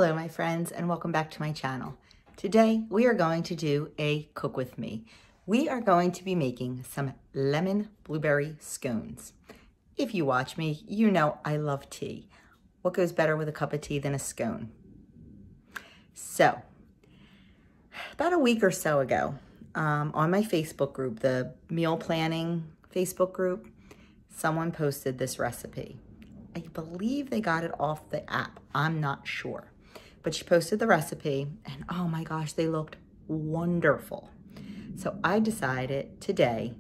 Hello my friends and welcome back to my channel. Today we are going to do a cook with me. We are going to be making some lemon blueberry scones. If you watch me, you know I love tea. What goes better with a cup of tea than a scone? So, about a week or so ago, on my Facebook group, the meal planning Facebook group, someone posted this recipe. I believe they got it off the app. I'm not sure. But she posted the recipe and oh my gosh, they looked wonderful. So I decided today,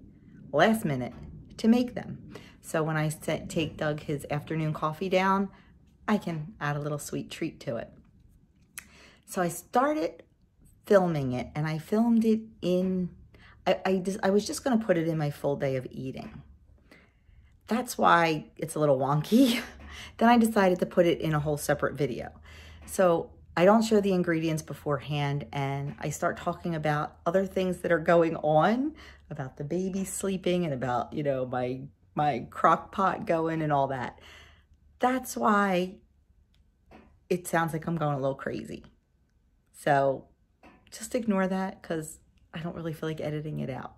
last minute, to make them. So when I take Doug his afternoon coffee down, I can add a little sweet treat to it. So I started filming it and I filmed it in, I was just gonna put it in my full day of eating. That's why it's a little wonky. Then I decided to put it in a whole separate video. So I don't show the ingredients beforehand and I start talking about other things that are going on, about the baby sleeping and about, you know, my crock pot going and all that. That's why it sounds like I'm going a little crazy. So just ignore that because I don't really feel like editing it out.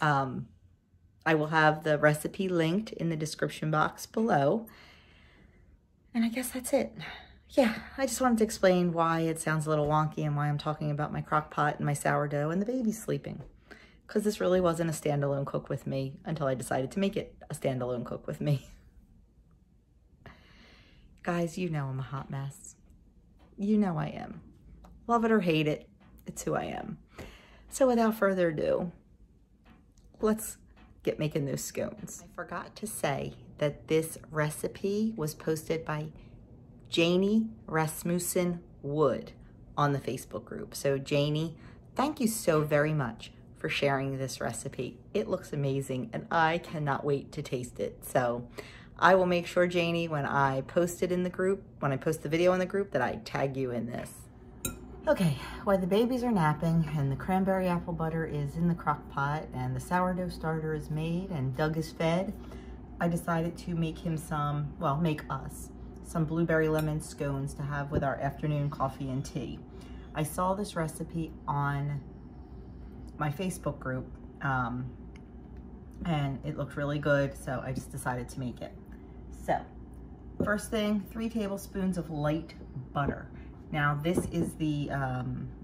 I will have the recipe linked in the description box below. And I guess that's it. Yeah, I just wanted to explain why it sounds a little wonky and why I'm talking about my crock pot and my sourdough and the baby sleeping. Because this really wasn't a standalone cook with me until I decided to make it a standalone cook with me. Guys, you know I'm a hot mess. You know I am. Love it or hate it, it's who I am. So without further ado, let's get making those scones. I forgot to say that this recipe was posted by Janie Rasmussen Wood on the Facebook group. So Janie, thank you so very much for sharing this recipe. It looks amazing and I cannot wait to taste it. So I will make sure, Janie, when I post it in the group, when I post the video in the group, that I tag you in this. Okay, while the babies are napping and the cranberry apple butter is in the crock pot and the sourdough starter is made and Doug is fed, I decided to make him some, well, make us some blueberry lemon scones to have with our afternoon coffee and tea. I saw this recipe on my Facebook group and it looked really good, so I just decided to make it. So, first thing, 3 tablespoons of light butter. Now this is the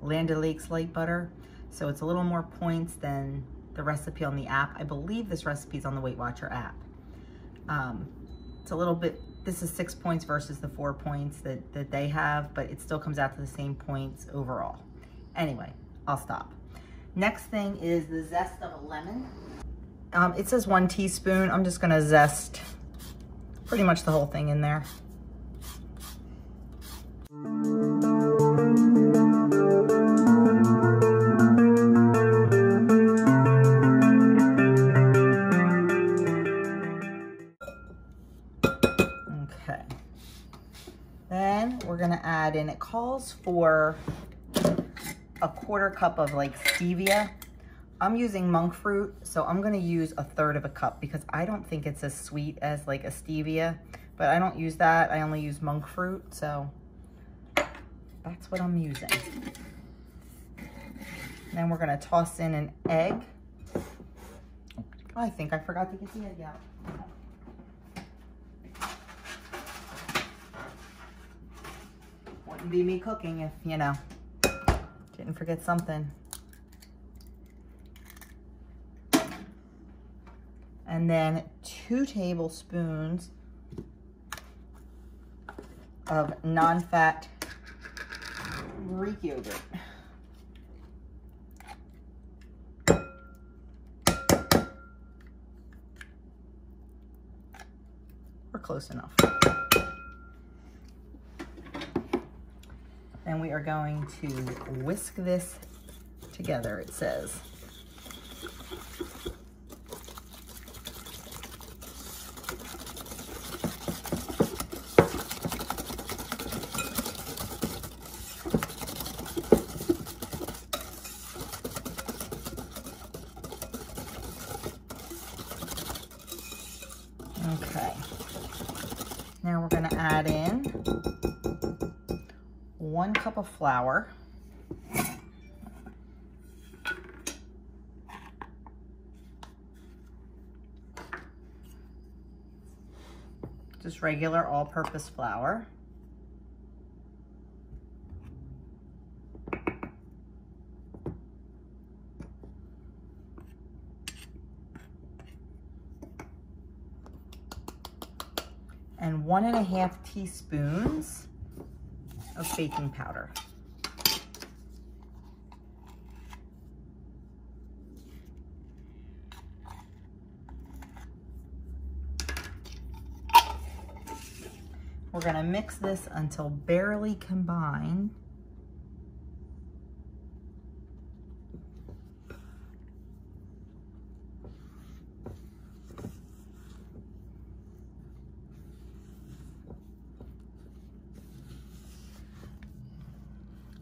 Land O'Lakes light butter, so it's a little more points than the recipe on the app. I believe this recipe is on the Weight Watcher app. It's a little bit, this is 6 points versus the 4 points that they have, but it still comes out to the same points overall. Anyway, I'll stop. Next thing is the zest of a lemon. It says 1 teaspoon. I'm just gonna zest pretty much the whole thing in there. Okay. Then we're gonna add in, it calls for a 1/4 cup of like stevia. I'm using monk fruit, so I'm gonna use 1/3 cup because I don't think it's as sweet as like a stevia, but I don't use that. I only use monk fruit, so that's what I'm using. Then we're gonna toss in an egg. Oh, I think I forgot to get the egg out. Wouldn't be me cooking if, you know, didn't forget something. And then 2 tablespoons of non-fat Greek yogurt. We're close enough. And we are going to whisk this together, it says. Okay. Now we're going to add in 1 cup of flour. Just regular all-purpose flour. And 1½ teaspoons of baking powder. We're going to mix this until barely combined.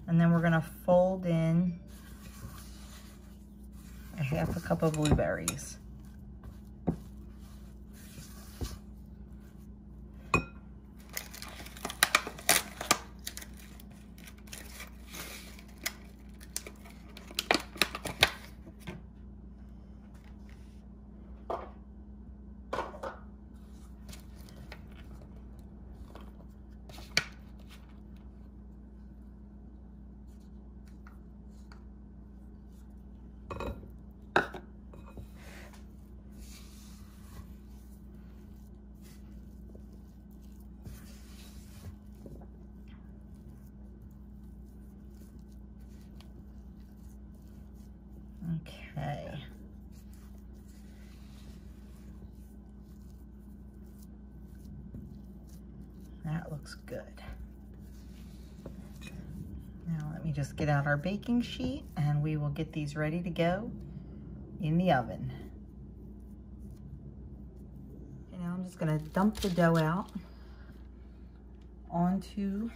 And then we're going to fold in a ½ cup of blueberries. Okay. That looks good. Now let me just get out our baking sheet and we will get these ready to go in the oven. Okay, now I'm just going to dump the dough out onto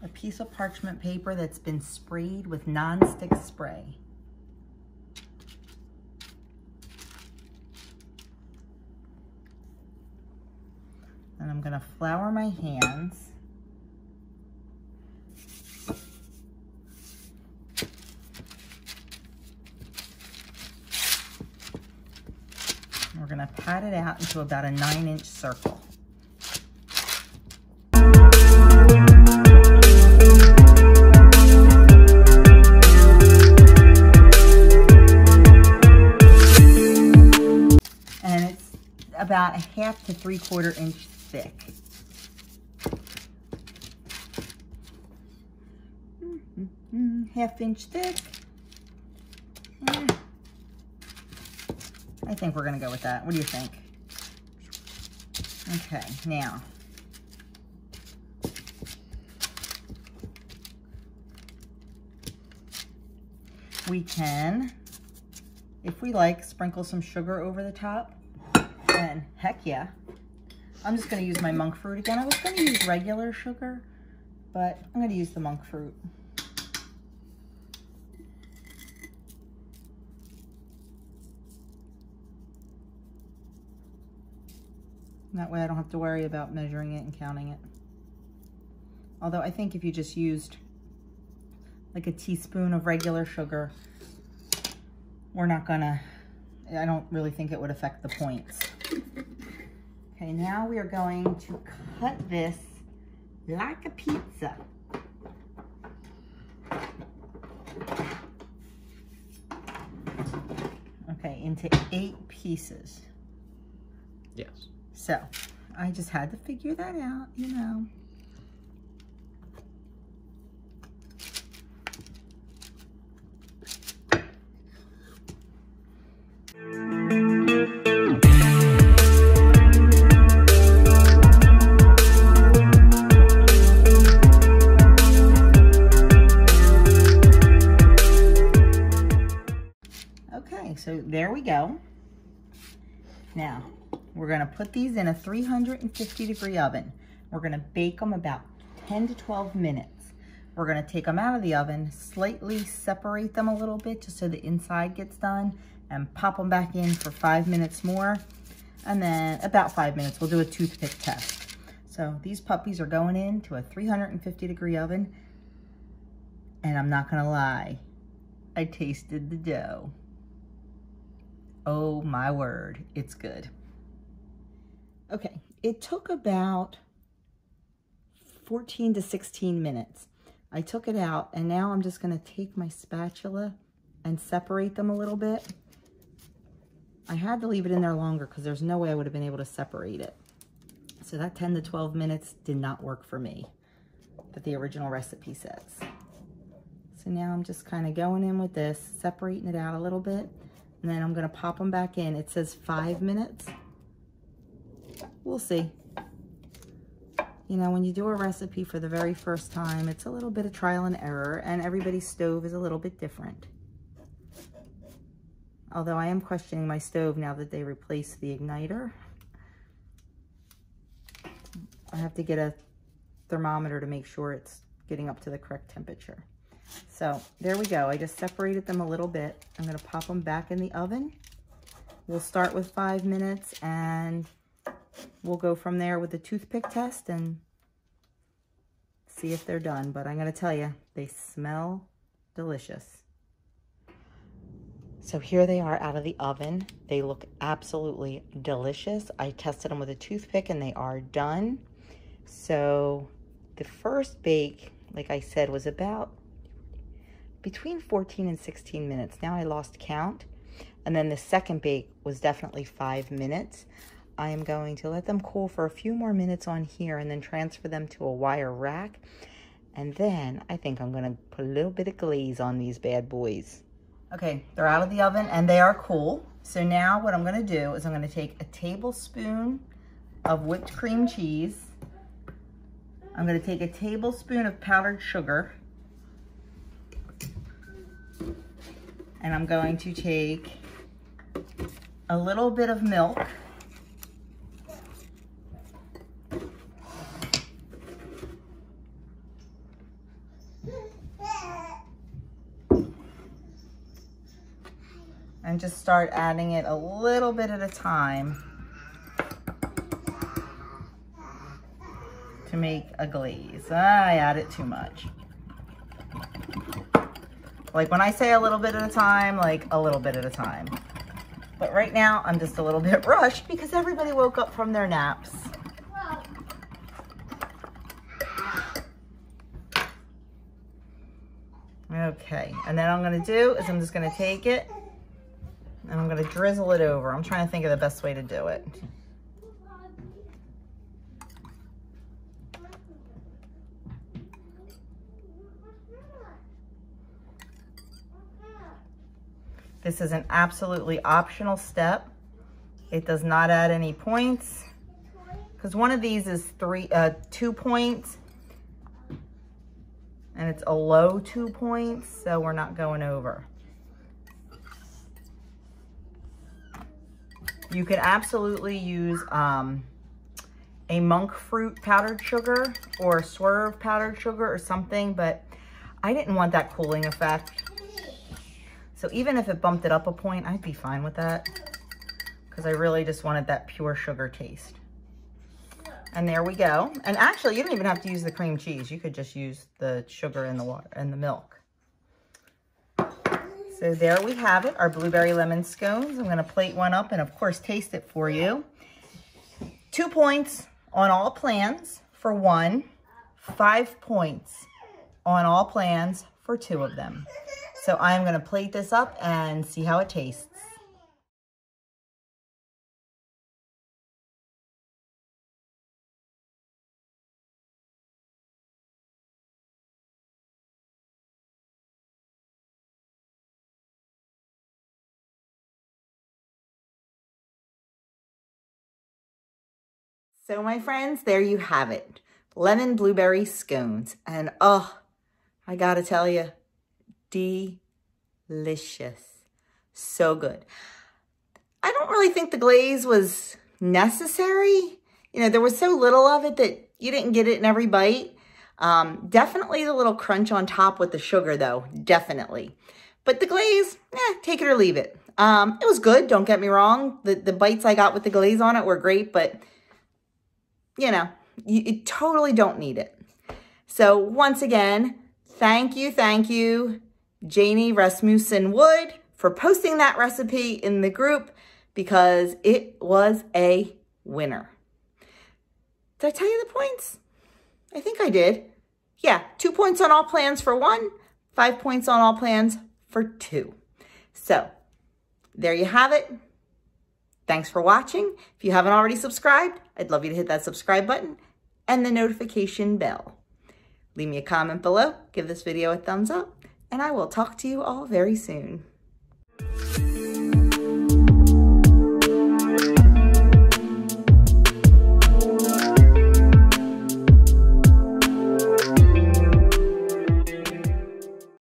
a piece of parchment paper that's been sprayed with non-stick spray. And I'm going to flour my hands. We're going to pat it out into about a 9-inch circle. And it's about a 1/2 to 3/4 inch thick. Half-inch thick. I think we're going to go with that. What do you think? Okay, now we can, if we like, sprinkle some sugar over the top. And heck yeah. I'm just going to use my monk fruit again. I was going to use regular sugar, but I'm going to use the monk fruit. That way I don't have to worry about measuring it and counting it. Although I think if you just used like a teaspoon of regular sugar, we're not gonna, I don't really think it would affect the points. Okay, now we are going to cut this like a pizza. Okay, into 8 pieces. Yes. So, I just had to figure that out, you know. Okay, so there we go. Now, we're going to put these in a 350-degree oven. We're going to bake them about 10 to 12 minutes. We're going to take them out of the oven, slightly separate them a little bit just so the inside gets done, and pop them back in for 5 minutes more. And then about 5 minutes, we'll do a toothpick test. So So these puppies are going into a 350-degree oven. And I'm not gonna lie, I tasted the dough. Oh my word, it's good. Okay, it took about 14 to 16 minutes. I took it out and now I'm just gonna take my spatula and separate them a little bit. I had to leave it in there longer because there's no way I would have been able to separate it. So that 10 to 12 minutes did not work for me, that the original recipe says. So now I'm just kind of going in with this, separating it out a little bit, and then I'm gonna pop them back in. It says 5 minutes. We'll see. You know, when you do a recipe for the very first time, it's a little bit of trial and error, and everybody's stove is a little bit different. Although I am questioning my stove now that they replaced the igniter. I have to get a thermometer to make sure it's getting up to the correct temperature. So there we go. I just separated them a little bit. I'm going to pop them back in the oven. We'll start with 5 minutes and we'll go from there with the toothpick test and see if they're done. But I'm going to tell you, they smell delicious. So here they are out of the oven. They look absolutely delicious. I tested them with a toothpick and they are done. So the first bake, like I said, was about between 14 and 16 minutes. Now I lost count. And then the second bake was definitely 5 minutes. I am going to let them cool for a few more minutes on here and then transfer them to a wire rack. And then I think I'm gonna put a little bit of glaze on these bad boys. Okay, they're out of the oven and they are cool. So now what I'm gonna do is I'm gonna take a tablespoon of whipped cream cheese. I'm gonna take a tablespoon of powdered sugar. And I'm going to take a little bit of milk. And just start adding it a little bit at a time to make a glaze. I added too much. Like when I say a little bit at a time, like a little bit at a time. But right now I'm just a little bit rushed because everybody woke up from their naps. Okay, and then I'm gonna do is I'm just gonna take it and I'm gonna drizzle it over. I'm trying to think of the best way to do it. This is an absolutely optional step. It does not add any points because one of these is 2 points and it's a low 2 points, so we're not going over. You could absolutely use a monk fruit powdered sugar or a swerve powdered sugar or something, but I didn't want that cooling effect. So even if it bumped it up a point, I'd be fine with that because I really just wanted that pure sugar taste. And there we go. And actually, you don't even have to use the cream cheese. You could just use the sugar and the water and the milk. So there we have it, our blueberry lemon scones. I'm gonna plate one up and of course taste it for you. 2 points on all plans for one, 5 points on all plans for 2 of them. So I'm gonna plate this up and see how it tastes. So my friends, there you have it. Lemon blueberry scones. And oh, I gotta tell you, delicious. So good. I don't really think the glaze was necessary. You know, there was so little of it that you didn't get it in every bite. Definitely the little crunch on top with the sugar though, definitely. But the glaze, take it or leave it. It was good, don't get me wrong. The bites I got with the glaze on it were great, but you know, You totally don't need it. So once again, thank you, Janie Rasmussen Wood, for posting that recipe in the group because it was a winner. Did I tell you the points? I think I did. Yeah, 2 points on all plans for 1, 5 points on all plans for 2. So there you have it. Thanks for watching. If you haven't already subscribed, I'd love you to hit that subscribe button and the notification bell. Leave me a comment below, give this video a thumbs up, and I will talk to you all very soon.